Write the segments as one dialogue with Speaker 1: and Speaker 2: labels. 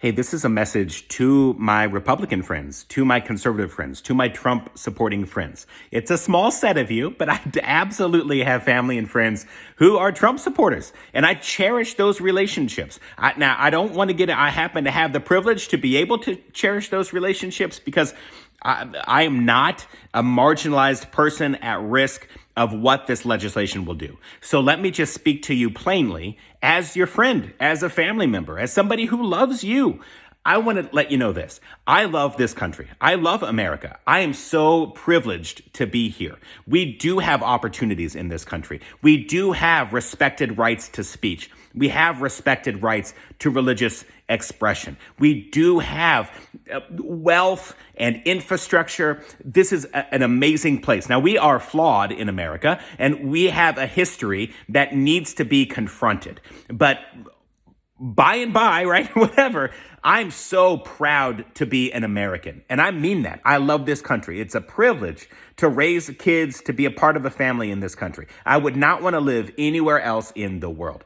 Speaker 1: Hey, this is a message to my Republican friends, to my conservative friends, to my Trump supporting friends. It's a small set of you, but I absolutely have family and friends who are Trump supporters, and I cherish those relationships. I don't want to I happen to have the privilege to be able to cherish those relationships because I am not a marginalized person at risk of what this legislation will do. So let me just speak to you plainly as your friend, as a family member, as somebody who loves you. I want to let you know this. I love this country. I love America. I am so privileged to be here. We do have opportunities in this country. We do have respected rights to speech. We have respected rights to religious expression. We do have wealth and infrastructure. This is an amazing place. Now, we are flawed in America, and we have a history that needs to be confronted. But by and by, right, whatever, I'm so proud to be an American. And I mean that. I love this country. It's a privilege to raise kids, to be a part of a family in this country. I would not want to live anywhere else in the world.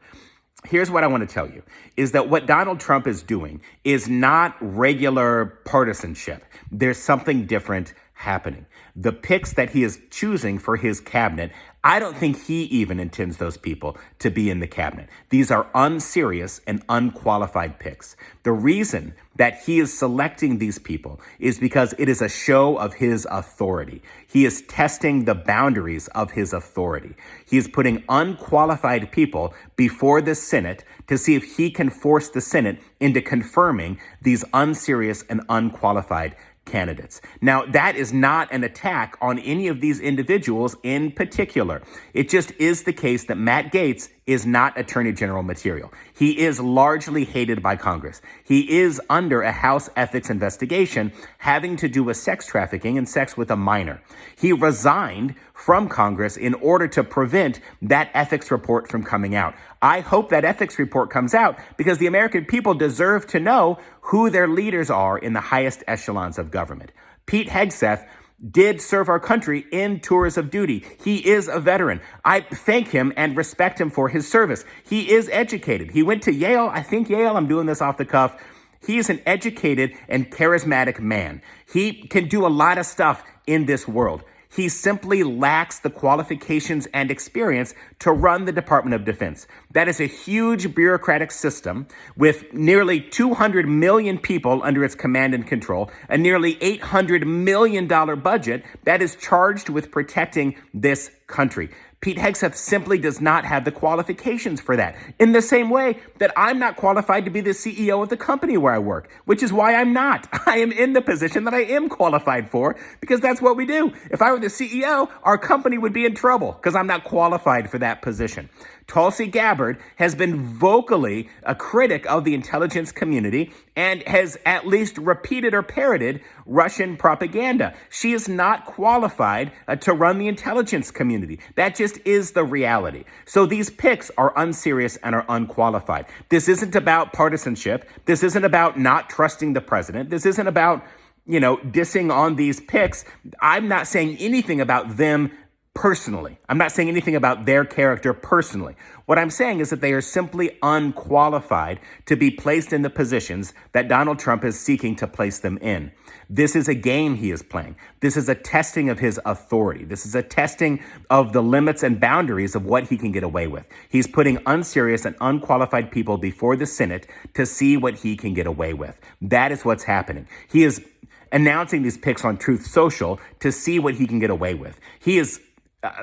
Speaker 1: Here's what I want to tell you, is that what Donald Trump is doing is not regular partisanship. There's something different happening. The picks that he is choosing for his cabinet, I don't think he even intends those people to be in the cabinet. These are unserious and unqualified picks. The reason that he is selecting these people is because it is a show of his authority. He is testing the boundaries of his authority. He is putting unqualified people before the Senate to see if he can force the Senate into confirming these unserious and unqualified candidates. Now, that is not an attack on any of these individuals in particular. It just is the case that Matt Gaetz is not Attorney General material. He is largely hated by Congress. He is under a House ethics investigation having to do with sex trafficking and sex with a minor. He resigned from Congress in order to prevent that ethics report from coming out. I hope that ethics report comes out because the American people deserve to know who their leaders are in the highest echelons of government. Pete Hegseth did serve our country in tours of duty. He is a veteran. I thank him and respect him for his service. He is educated. He went to Yale. I think Yale, I'm doing this off the cuff. He is an educated and charismatic man. He can do a lot of stuff in this world. He simply lacks the qualifications and experience to run the Department of Defense. That is a huge bureaucratic system with nearly 200 million people under its command and control, a nearly $800 million budget that is charged with protecting this country. Pete Hegseth simply does not have the qualifications for that. In the same way that I'm not qualified to be the CEO of the company where I work, which is why I'm not. I am in the position that I am qualified for because that's what we do. If I were the CEO, our company would be in trouble because I'm not qualified for that position. Tulsi Gabbard has been vocally a critic of the intelligence community and has at least repeated or parroted Russian propaganda. She is not qualified to run the intelligence community. That just is the reality. So these picks are unserious and are unqualified. This isn't about partisanship. This isn't about not trusting the president. This isn't about, dissing on these picks. I'm not saying anything about them personally. I'm not saying anything about their character personally. What I'm saying is that they are simply unqualified to be placed in the positions that Donald Trump is seeking to place them in. This is a game he is playing. This is a testing of his authority. This is a testing of the limits and boundaries of what he can get away with. He's putting unserious and unqualified people before the Senate to see what he can get away with. That is what's happening. He is announcing these picks on Truth Social to see what he can get away with. He is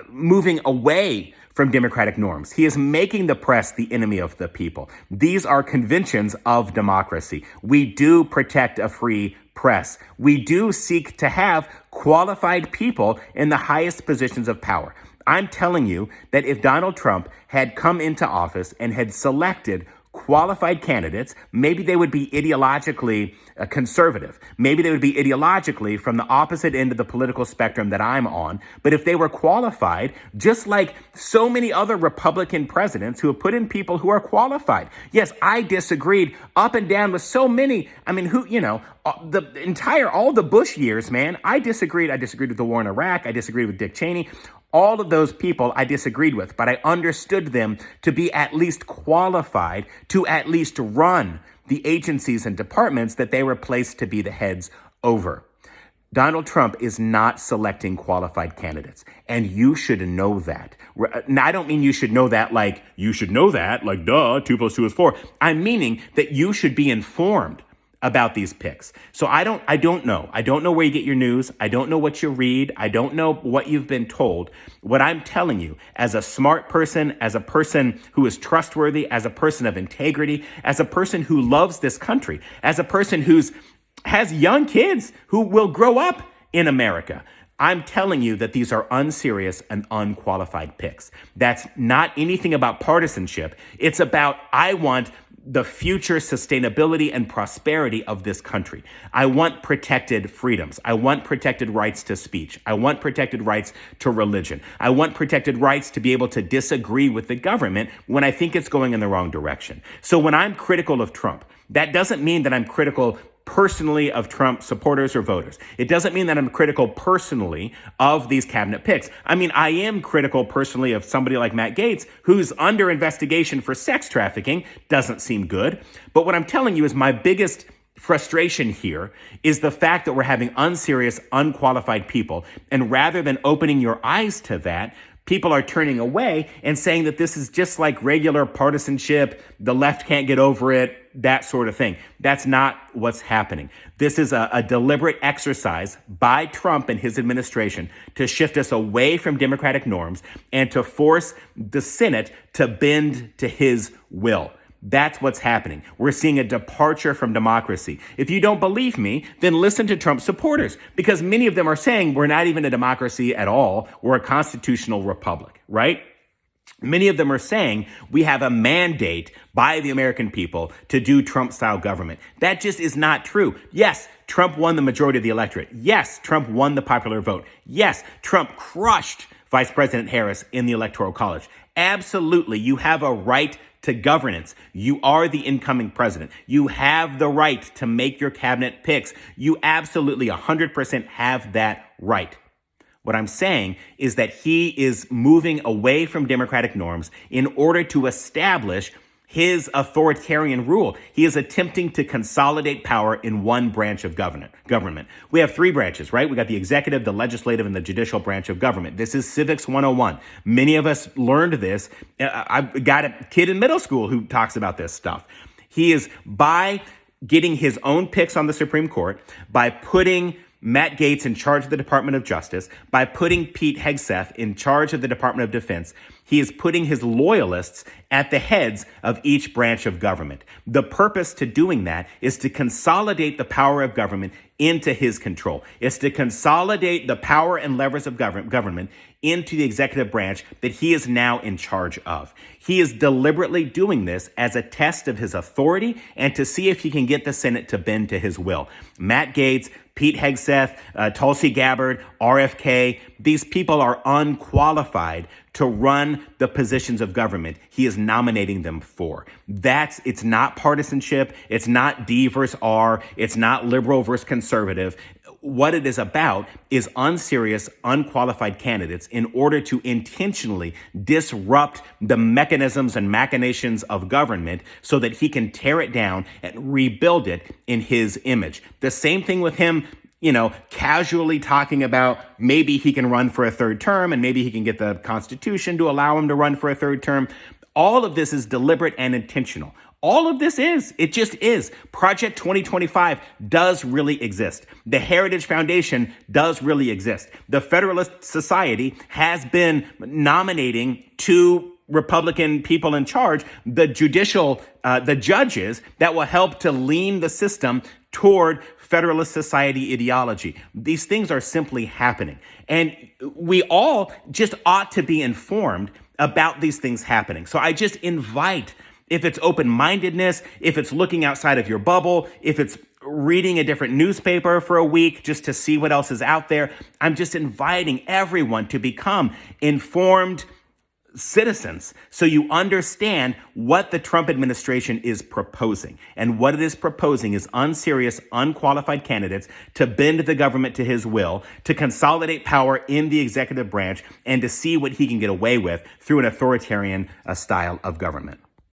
Speaker 1: moving away from democratic norms. He is making the press the enemy of the people. These are conventions of democracy. We do protect a free press. We do seek to have qualified people in the highest positions of power. I'm telling you that if Donald Trump had come into office and had selected qualified candidates, maybe they would be ideologically conservative. Maybe they would be ideologically from the opposite end of the political spectrum that I'm on. But if they were qualified, just like so many other Republican presidents who have put in people who are qualified. Yes, I disagreed up and down with so many. I mean, all the Bush years, man, I disagreed. I disagreed with the war in Iraq. I disagreed with Dick Cheney. All of those people I disagreed with, but I understood them to be at least qualified to at least run the agencies and departments that they were placed to be the heads over. Donald Trump is not selecting qualified candidates, and you should know that. Now, I don't mean you should know that like, you should know that, like, duh, 2 + 2 is 4. I'm meaning that you should be informed about these picks. So I don't know. I don't know where you get your news. I don't know what you read. I don't know what you've been told. What I'm telling you, as a smart person, as a person who is trustworthy, as a person of integrity, as a person who loves this country, as a person has young kids who will grow up in America, I'm telling you that these are unserious and unqualified picks. That's not anything about partisanship. It's about, I want the future sustainability and prosperity of this country. I want protected freedoms. I want protected rights to speech. I want protected rights to religion. I want protected rights to be able to disagree with the government when I think it's going in the wrong direction. So when I'm critical of Trump, that doesn't mean that I'm critical personally of Trump supporters or voters. It doesn't mean that I'm critical personally of these cabinet picks. I mean, I am critical personally of somebody like Matt Gaetz, who's under investigation for sex trafficking. Doesn't seem good. But what I'm telling you is my biggest frustration here is the fact that we're having unserious, unqualified people. And rather than opening your eyes to that, people are turning away and saying that this is just like regular partisanship, the left can't get over it, that sort of thing. That's not what's happening. This is a deliberate exercise by Trump and his administration to shift us away from democratic norms and to force the Senate to bend to his will. That's what's happening. We're seeing a departure from democracy. If you don't believe me, then listen to Trump supporters, because many of them are saying we're not even a democracy at all. We're a constitutional republic, right? Many of them are saying we have a mandate by the American people to do Trump-style government. That just is not true. Yes, Trump won the majority of the electorate. Yes, Trump won the popular vote. Yes, Trump crushed Vice President Harris in the Electoral College. Absolutely, you have a right to governance. You are the incoming president. You have the right to make your cabinet picks. You absolutely 100% have that right. What I'm saying is that he is moving away from democratic norms in order to establish his authoritarian rule. He is attempting to consolidate power in one branch of government. We have 3 branches, right? We got the executive, the legislative, and the judicial branch of government. This is Civics 101. Many of us learned this. I've got a kid in middle school who talks about this stuff. He is, by getting his own picks on the Supreme Court, by putting Matt Gaetz in charge of the Department of Justice, by putting Pete Hegseth in charge of the Department of Defense, he is putting his loyalists at the heads of each branch of government. The purpose to doing that is to consolidate the power of government into his control. It's to consolidate the power and levers of government into the executive branch that he is now in charge of. He is deliberately doing this as a test of his authority and to see if he can get the Senate to bend to his will. Matt Gaetz, Pete Hegseth, Tulsi Gabbard, RFK, these people are unqualified to run the positions of government he is nominating them for. It's not partisanship. It's not D versus R. It's not liberal versus conservative. What it is about is unserious, unqualified candidates in order to intentionally disrupt the mechanisms and machinations of government so that he can tear it down and rebuild it in his image. The same thing with him, casually talking about maybe he can run for a 3rd term and maybe he can get the Constitution to allow him to run for a 3rd term. All of this is deliberate and intentional. All of this it just is. Project 2025 does really exist. The Heritage Foundation does really exist. The Federalist Society has been nominating 2 Republican people in charge, the judges that will help to lean the system toward Federalist Society ideology. These things are simply happening. And we all just ought to be informed about these things happening. So I just invite, if it's open-mindedness, if it's looking outside of your bubble, if it's reading a different newspaper for a week just to see what else is out there, I'm just inviting everyone to become informed citizens so you understand what the Trump administration is proposing. And what it is proposing is unserious, unqualified candidates to bend the government to his will, to consolidate power in the executive branch, and to see what he can get away with through an authoritarian style of government.